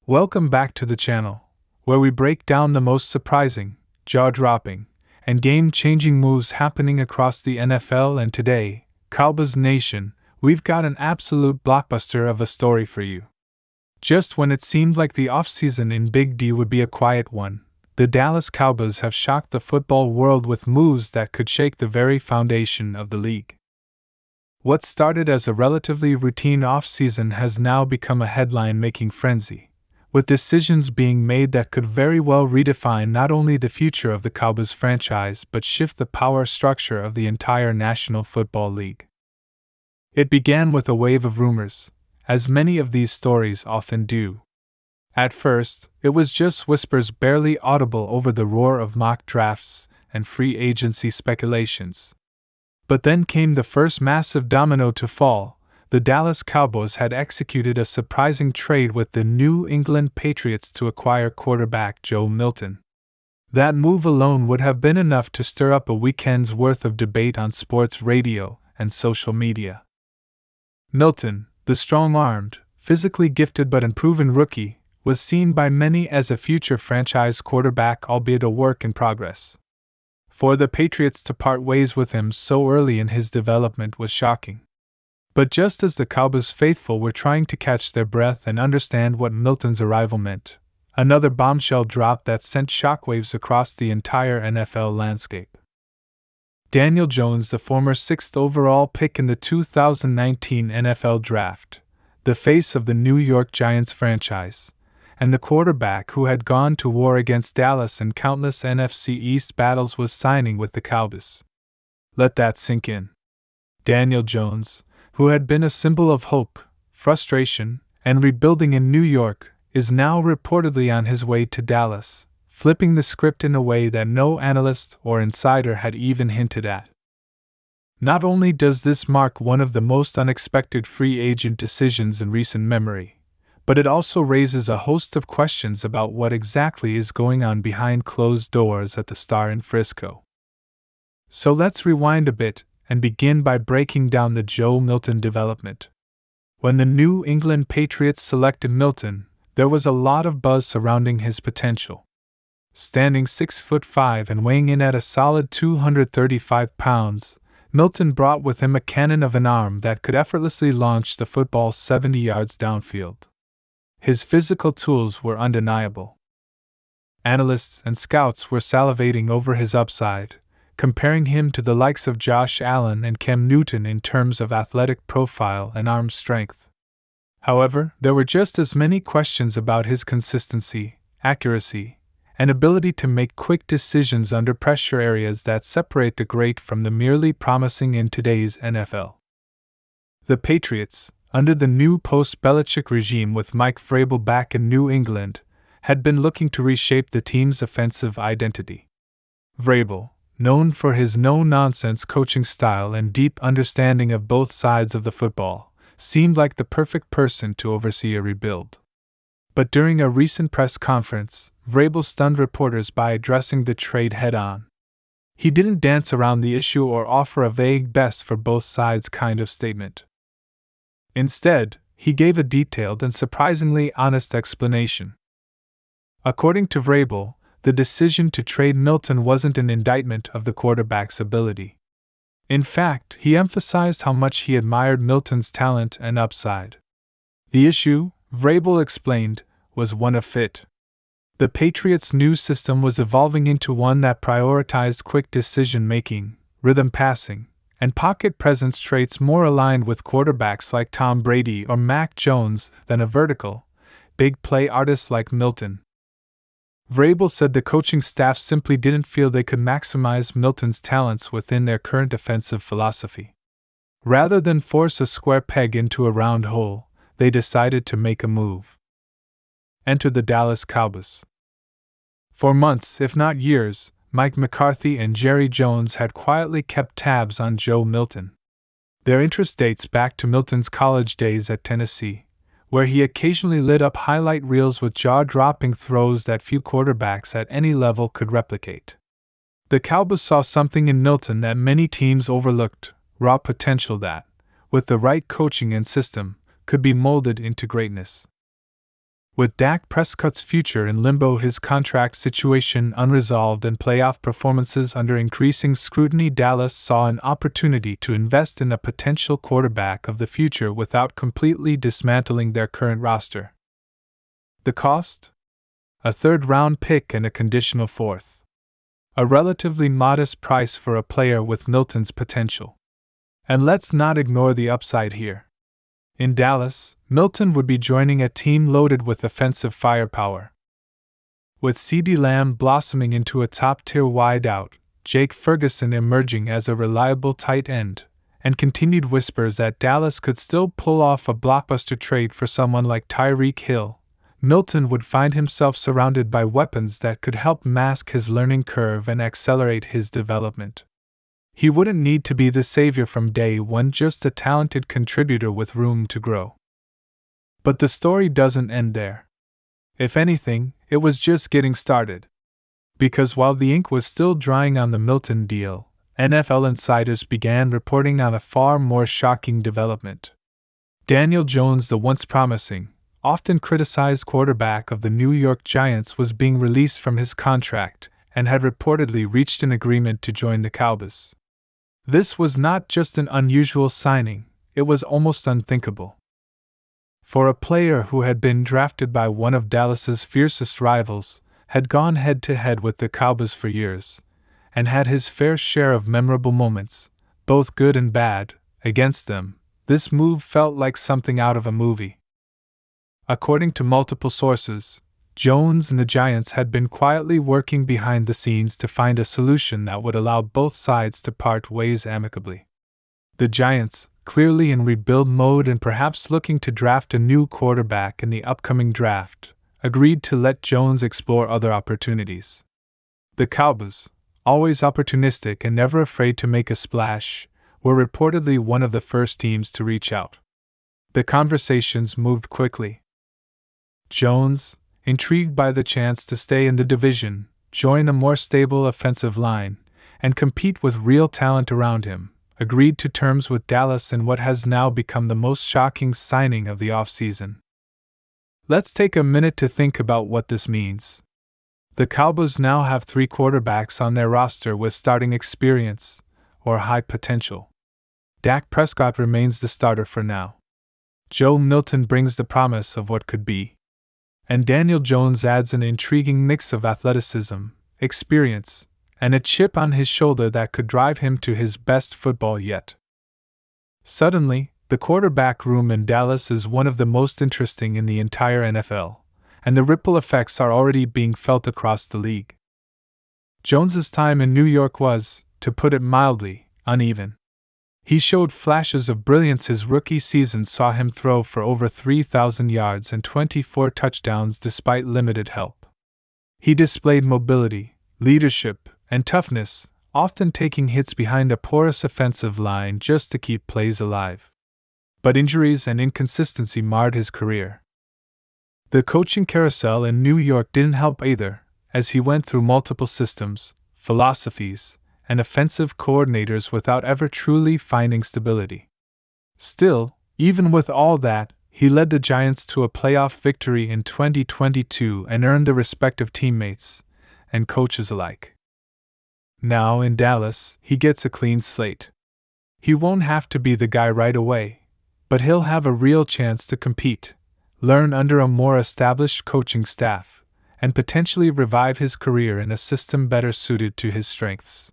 Welcome back to the channel, where we break down the most surprising, jaw-dropping, and game-changing moves happening across the NFL. And today, Cowboys Nation, we've got an absolute blockbuster of a story for you. Just when it seemed like the offseason in Big D would be a quiet one, the Dallas Cowboys have shocked the football world with moves that could shake the very foundation of the league. What started as a relatively routine offseason has now become a headline-making frenzy, with decisions being made that could very well redefine not only the future of the Cowboys franchise but shift the power structure of the entire National Football League. It began with a wave of rumors, as many of these stories often do. At first, it was just whispers barely audible over the roar of mock drafts and free agency speculations. But then came the first massive domino to fall. The Dallas Cowboys had executed a surprising trade with the New England Patriots to acquire quarterback Joe Milton. That move alone would have been enough to stir up a weekend's worth of debate on sports radio and social media. Milton, the strong-armed, physically gifted but unproven rookie, was seen by many as a future franchise quarterback, albeit a work in progress. For the Patriots to part ways with him so early in his development was shocking. But just as the Cowboys faithful were trying to catch their breath and understand what Milton's arrival meant, another bombshell dropped that sent shockwaves across the entire NFL landscape. Daniel Jones, the former 6th overall pick in the 2019 NFL Draft, the face of the New York Giants franchise, and the quarterback who had gone to war against Dallas in countless NFC East battles, was signing with the Cowboys. Let that sink in. Daniel Jones, who had been a symbol of hope, frustration, and rebuilding in New York, is now reportedly on his way to Dallas, flipping the script in a way that no analyst or insider had even hinted at. Not only does this mark one of the most unexpected free agent decisions in recent memory, but it also raises a host of questions about what exactly is going on behind closed doors at the Star in Frisco. So let's rewind a bit and begin by breaking down the Joe Milton development. When the New England Patriots selected Milton, there was a lot of buzz surrounding his potential. Standing 6'5" and weighing in at a solid 235 pounds, Milton brought with him a cannon of an arm that could effortlessly launch the football 70 yards downfield. His physical tools were undeniable. Analysts and scouts were salivating over his upside, comparing him to the likes of Josh Allen and Cam Newton in terms of athletic profile and arm strength. However, there were just as many questions about his consistency, accuracy, and ability to make quick decisions under pressure, areas that separate the great from the merely promising in today's NFL. The Patriots, under the new post-Belichick regime with Mike Vrabel back in New England, had been looking to reshape the team's offensive identity. Vrabel, known for his no-nonsense coaching style and deep understanding of both sides of the football, seemed like the perfect person to oversee a rebuild. But during a recent press conference, Vrabel stunned reporters by addressing the trade head-on. He didn't dance around the issue or offer a vague best for both sides kind of statement. Instead, he gave a detailed and surprisingly honest explanation. According to Vrabel, the decision to trade Milton wasn't an indictment of the quarterback's ability. In fact, he emphasized how much he admired Milton's talent and upside. The issue, Vrabel explained, was one of fit. The Patriots' new system was evolving into one that prioritized quick decision-making, rhythm passing, and pocket presence, traits more aligned with quarterbacks like Tom Brady or Mac Jones than a vertical, big play artist like Milton. Vrabel said the coaching staff simply didn't feel they could maximize Milton's talents within their current offensive philosophy. Rather than force a square peg into a round hole, they decided to make a move. Enter the Dallas Cowboys. For months, if not years, Mike McCarthy and Jerry Jones had quietly kept tabs on Joe Milton. Their interest dates back to Milton's college days at Tennessee, where he occasionally lit up highlight reels with jaw-dropping throws that few quarterbacks at any level could replicate. The Cowboys saw something in Milton that many teams overlooked, raw potential that, with the right coaching and system, could be molded into greatness. With Dak Prescott's future in limbo, his contract situation unresolved, and playoff performances under increasing scrutiny, Dallas saw an opportunity to invest in a potential quarterback of the future without completely dismantling their current roster. The cost? A third-round pick and a conditional fourth. A relatively modest price for a player with Milton's potential. And let's not ignore the upside here. In Dallas, Milton would be joining a team loaded with offensive firepower. With CeeDee Lamb blossoming into a top-tier wideout, Jake Ferguson emerging as a reliable tight end, and continued whispers that Dallas could still pull off a blockbuster trade for someone like Tyreek Hill, Milton would find himself surrounded by weapons that could help mask his learning curve and accelerate his development. He wouldn't need to be the savior from day one, just a talented contributor with room to grow. But the story doesn't end there. If anything, it was just getting started. Because while the ink was still drying on the Milton deal, NFL insiders began reporting on a far more shocking development. Daniel Jones, the once promising, often criticized quarterback of the New York Giants, was being released from his contract and had reportedly reached an agreement to join the Cowboys. This was not just an unusual signing, it was almost unthinkable. For a player who had been drafted by one of Dallas's fiercest rivals, had gone head-to-head with the Cowboys for years, and had his fair share of memorable moments, both good and bad, against them, this move felt like something out of a movie. According to multiple sources, Jones and the Giants had been quietly working behind the scenes to find a solution that would allow both sides to part ways amicably. The Giants, clearly in rebuild mode and perhaps looking to draft a new quarterback in the upcoming draft, agreed to let Jones explore other opportunities. The Cowboys, always opportunistic and never afraid to make a splash, were reportedly one of the first teams to reach out. The conversations moved quickly. Jones, intrigued by the chance to stay in the division, join a more stable offensive line, and compete with real talent around him, agreed to terms with Dallas in what has now become the most shocking signing of the offseason. Let's take a minute to think about what this means. The Cowboys now have 3 quarterbacks on their roster with starting experience, or high potential. Dak Prescott remains the starter for now. Joe Milton brings the promise of what could be. And Daniel Jones adds an intriguing mix of athleticism, experience, and a chip on his shoulder that could drive him to his best football yet. Suddenly, the quarterback room in Dallas is one of the most interesting in the entire NFL, and the ripple effects are already being felt across the league. Jones's time in New York was, to put it mildly, uneven. He showed flashes of brilliance. His rookie season saw him throw for over 3,000 yards and 24 touchdowns despite limited help. He displayed mobility, leadership, and toughness, often taking hits behind a porous offensive line just to keep plays alive. But injuries and inconsistency marred his career. The coaching carousel in New York didn't help either, as he went through multiple systems, philosophies, and offensive coordinators without ever truly finding stability. Still, even with all that, he led the Giants to a playoff victory in 2022 and earned the respect of teammates and coaches alike. Now in Dallas, he gets a clean slate. He won't have to be the guy right away, but he'll have a real chance to compete, learn under a more established coaching staff, and potentially revive his career in a system better suited to his strengths.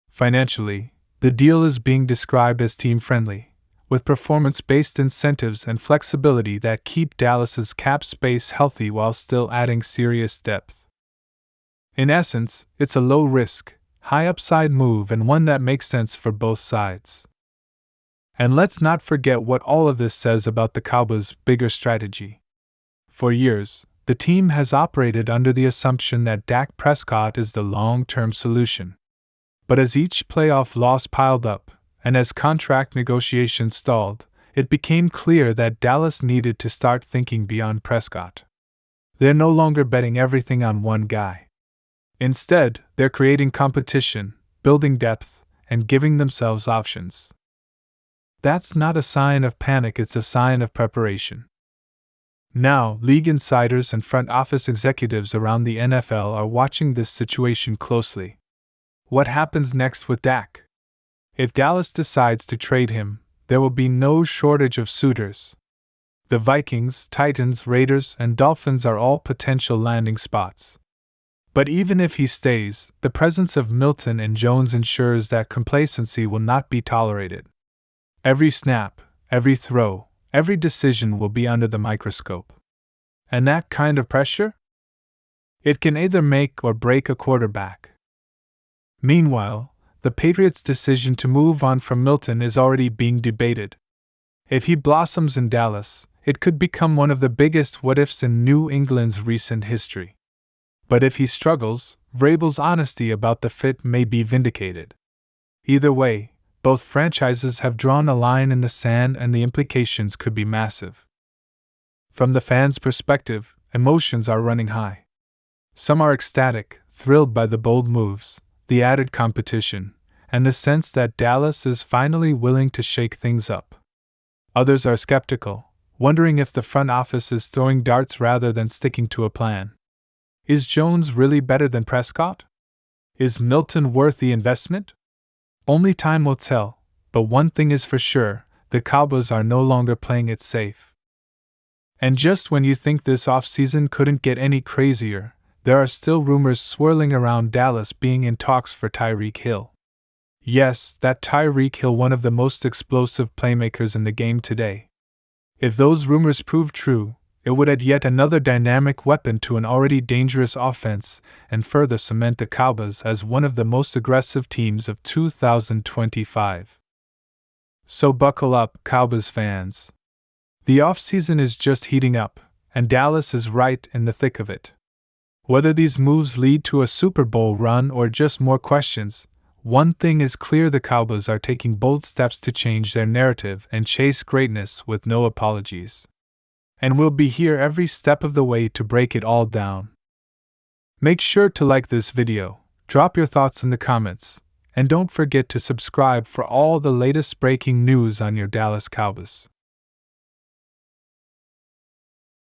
Financially, the deal is being described as team-friendly, with performance-based incentives and flexibility that keep Dallas's cap space healthy while still adding serious depth. In essence, it's a low-risk, high-upside move and one that makes sense for both sides. And let's not forget what all of this says about the Cowboys' bigger strategy. For years, the team has operated under the assumption that Dak Prescott is the long-term solution. But as each playoff loss piled up, and as contract negotiations stalled, it became clear that Dallas needed to start thinking beyond Prescott. They're no longer betting everything on one guy. Instead, they're creating competition, building depth, and giving themselves options. That's not a sign of panic, it's a sign of preparation. Now, league insiders and front office executives around the NFL are watching this situation closely. What happens next with Dak? If Dallas decides to trade him, there will be no shortage of suitors. The Vikings, Titans, Raiders, and Dolphins are all potential landing spots. But even if he stays, the presence of Milton and Jones ensures that complacency will not be tolerated. Every snap, every throw, every decision will be under the microscope. And that kind of pressure? It can either make or break a quarterback. Meanwhile, the Patriots' decision to move on from Milton is already being debated. If he blossoms in Dallas, it could become one of the biggest what-ifs in New England's recent history. But if he struggles, Vrabel's honesty about the fit may be vindicated. Either way, both franchises have drawn a line in the sand and the implications could be massive. From the fans' perspective, emotions are running high. Some are ecstatic, thrilled by the bold moves, the added competition, and the sense that Dallas is finally willing to shake things up. Others are skeptical, wondering if the front office is throwing darts rather than sticking to a plan. Is Jones really better than Prescott? Is Milton worth the investment? Only time will tell, but one thing is for sure, the Cowboys are no longer playing it safe. And just when you think this offseason couldn't get any crazier, there are still rumors swirling around Dallas being in talks for Tyreek Hill. Yes, that Tyreek Hill, one of the most explosive playmakers in the game today. If those rumors prove true, it would add yet another dynamic weapon to an already dangerous offense and further cement the Cowboys as one of the most aggressive teams of 2025. So buckle up, Cowboys fans. The offseason is just heating up, and Dallas is right in the thick of it. Whether these moves lead to a Super Bowl run or just more questions, one thing is clear: the Cowboys are taking bold steps to change their narrative and chase greatness with no apologies. And we'll be here every step of the way to break it all down. Make sure to like this video, drop your thoughts in the comments, and don't forget to subscribe for all the latest breaking news on your Dallas Cowboys.